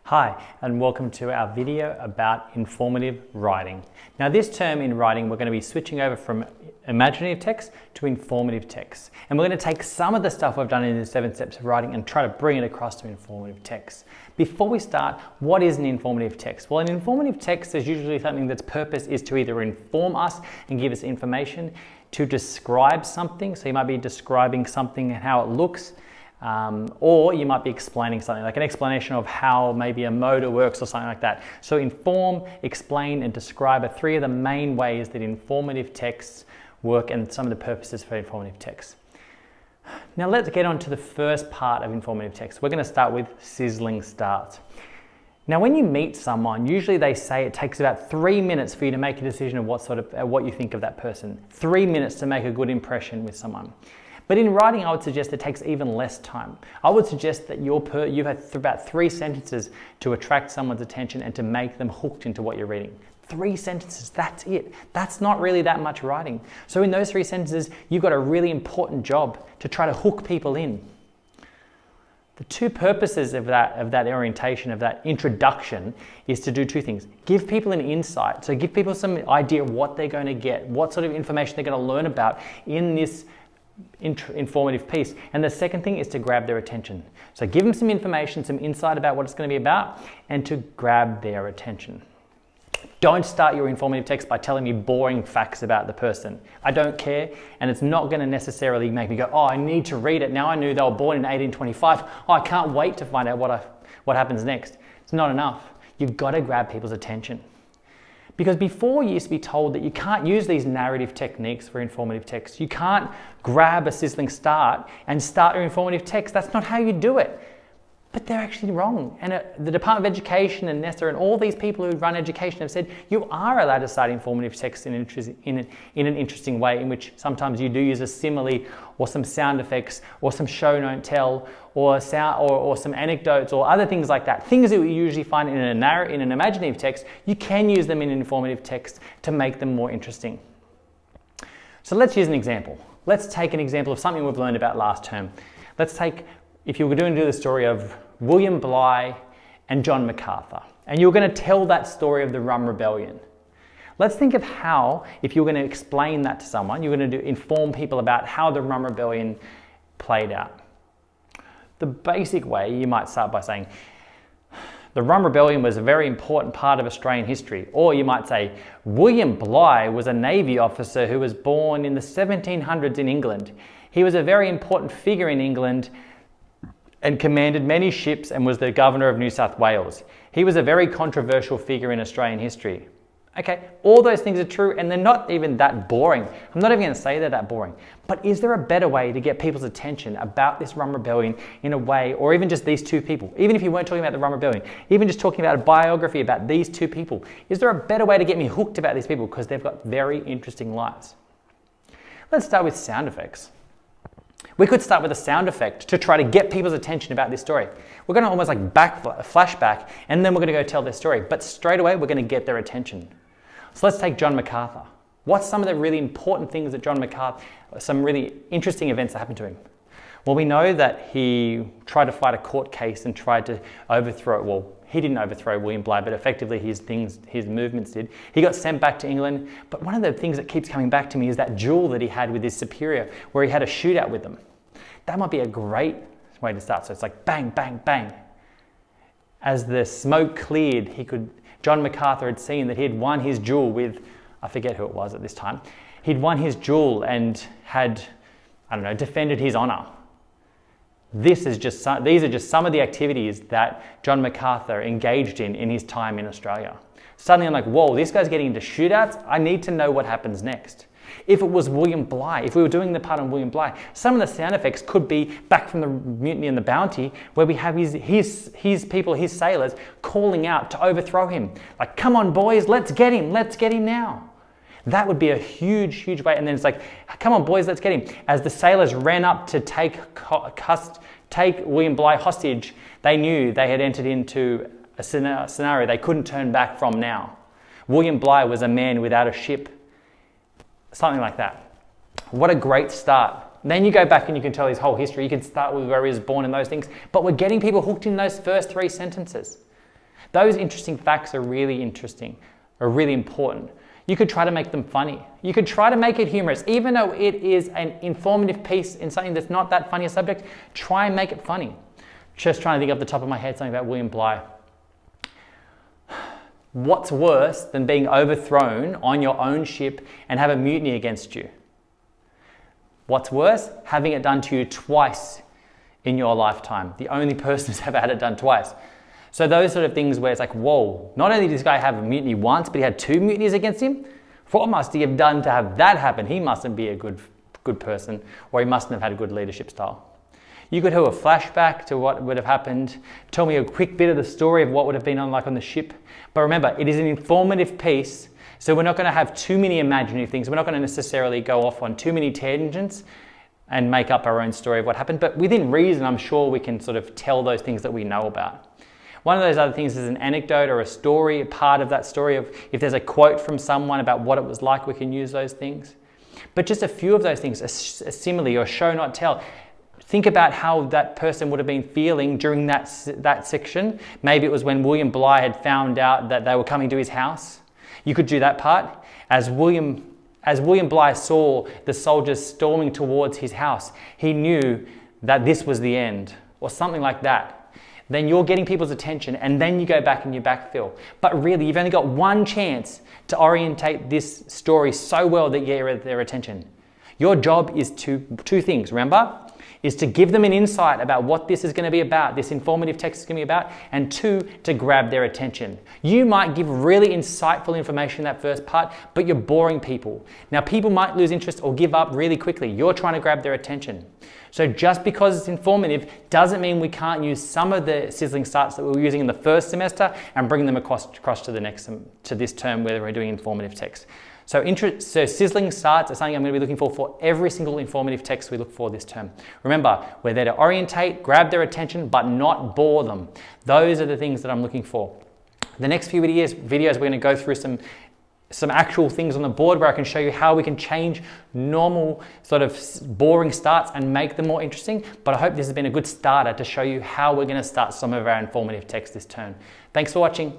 Hi, and welcome to our video about informative writing. Now this term in writing, we're going to be switching over from imaginative text to informative text. And we're going to take some of the stuff we've done in the 7 steps of writing and try to bring it across to informative text. Before we start, what is an informative text? Well, an informative text is usually something that's purpose is to either inform us and give us information, to describe something. So you might be describing something and how it looks. Or you might be explaining something, like an explanation of how maybe a motor works or something like that. So inform, explain, and describe are three of the main ways that informative texts work and some of the purposes for informative texts. Now let's get on to the first part of informative text. We're going to start with sizzling starts. Now when you meet someone, usually they say it takes about 3 minutes for you to make a decision of what you think of that person. 3 minutes to make a good impression with someone. But in writing, I would suggest it takes even less time. I would suggest that you have about 3 sentences to attract someone's attention and to make them hooked into what you're reading. 3 sentences, that's it. That's not really that much writing. So in those 3 sentences, you've got a really important job to try to hook people in. The 2 purposes of that orientation, of that introduction, is to do 2 things. Give people an insight. So give people some idea of what they're going to get, what sort of information they're going to learn about in this informative piece. And the second thing is to grab their attention. So give them some information, some insight about what it's going to be about, and to grab their attention. Don't start your informative text by telling me boring facts about the person. I don't care, and it's not going to necessarily make me go, oh, I need to read it. Now I knew they were born in 1825. Oh, I can't wait to find out what happens next. It's not enough. You've got to grab people's attention. Because before you used to be told that you can't use these narrative techniques for informative text. You can't grab a sizzling start and start your informative text. That's not how you do it. But they're actually wrong. And the Department of Education and NESA and all these people who run education have said you are allowed to start informative text in an interesting way, in which sometimes you do use a simile or some sound effects or some show don't tell or some anecdotes or other things like that. Things that we usually find in an imaginative text, you can use them in an informative text to make them more interesting. So let's use an example. Let's take an example of something we've learned about last term. If you were going to do the story of William Bligh and John MacArthur, and you were going to tell that story of the Rum Rebellion. Let's think of how, if you were going to explain that to someone, you're going to inform people about how the Rum Rebellion played out. The basic way, you might start by saying, the Rum Rebellion was a very important part of Australian history. Or you might say, William Bligh was a Navy officer who was born in the 1700s in England. He was a very important figure in England and commanded many ships and was the governor of New South Wales. He was a very controversial figure in Australian history. Okay, all those things are true and they're not even that boring. I'm not even going to say they're that boring. But is there a better way to get people's attention about this Rum Rebellion in a way, or even just these 2 people? Even if you weren't talking about the Rum Rebellion, even just talking about a biography about these 2 people, is there a better way to get me hooked about these people because they've got very interesting lives? Let's start with sound effects. We could start with a sound effect to try to get people's attention about this story. We're going to almost like flashback, and then we're going to go tell their story. But straight away, we're going to get their attention. So let's take John MacArthur. What's some of the really important things that John MacArthur, some really interesting events that happened to him? Well, we know that he tried to fight a court case and tried to overthrow, well, he didn't overthrow William Bligh, but effectively his movements did. He got sent back to England, but one of the things that keeps coming back to me is that duel that he had with his superior, where he had a shootout with them. That might be a great way to start. So it's like bang, bang, bang. As the smoke cleared, John MacArthur had seen that he had won his duel with, I forget who it was at this time. He'd won his duel and had, defended his honor. These are just some of the activities that John MacArthur engaged in his time in Australia. Suddenly I'm like, whoa, this guy's getting into shootouts? I need to know what happens next. If it was William Bligh, if we were doing the part on William Bligh, some of the sound effects could be back from the Mutiny and the Bounty, where we have his people, his sailors, calling out to overthrow him. Like, come on boys, let's get him now. That would be a huge, huge way. And then it's like, come on boys, let's get him. As the sailors ran up to take William Bligh hostage, they knew they had entered into a scenario they couldn't turn back from now. William Bligh was a man without a ship. Something like that. What a great start. Then you go back and you can tell his whole history. You can start with where he was born and those things. But we're getting people hooked in those first 3 sentences. Those interesting facts are really interesting, are really important. You could try to make them funny. You could try to make it humorous. Even though it is an informative piece in something that's not that funny a subject, try and make it funny. Just trying to think off the top of my head something about William Bligh. What's worse than being overthrown on your own ship and have a mutiny against you? What's worse? Having it done to you twice in your lifetime. The only person who's ever had it done twice. So those sort of things where it's like, whoa, not only did this guy have a mutiny once, but he had 2 mutinies against him? What must he have done to have that happen? He mustn't be a good person, or he mustn't have had a good leadership style. You could do a flashback to what would have happened, tell me a quick bit of the story of what would have been on the ship. But remember, it is an informative piece, so we're not going to have too many imaginative things. We're not going to necessarily go off on too many tangents and make up our own story of what happened. But within reason, I'm sure we can sort of tell those things that we know about. One of those other things is an anecdote or a story, a part of that story of if there's a quote from someone about what it was like, we can use those things. But just a few of those things, a simile or show not tell. Think about how that person would have been feeling during that section. Maybe it was when William Bligh had found out that they were coming to his house. You could do that part. As William Bligh saw the soldiers storming towards his house, he knew that this was the end, or something like that. Then you're getting people's attention, and then you go back and you backfill. But really, you've only got one chance to orientate this story so well that you get their attention. Your job is two things, remember? Is to give them an insight about what this is going to be about, this informative text is going to be about, and 2, to grab their attention. You might give really insightful information in that first part, but you're boring people. Now, people might lose interest or give up really quickly. You're trying to grab their attention. So just because it's informative doesn't mean we can't use some of the sizzling starts that we were using in the first semester and bring them across to this term where we're doing informative text. So sizzling starts are something I'm going to be looking for every single informative text we look for this term. Remember, we're there to orientate, grab their attention, but not bore them. Those are the things that I'm looking for. The next few videos we're going to go through some actual things on the board where I can show you how we can change normal sort of boring starts and make them more interesting. But I hope this has been a good starter to show you how we're going to start some of our informative text this term. Thanks for watching.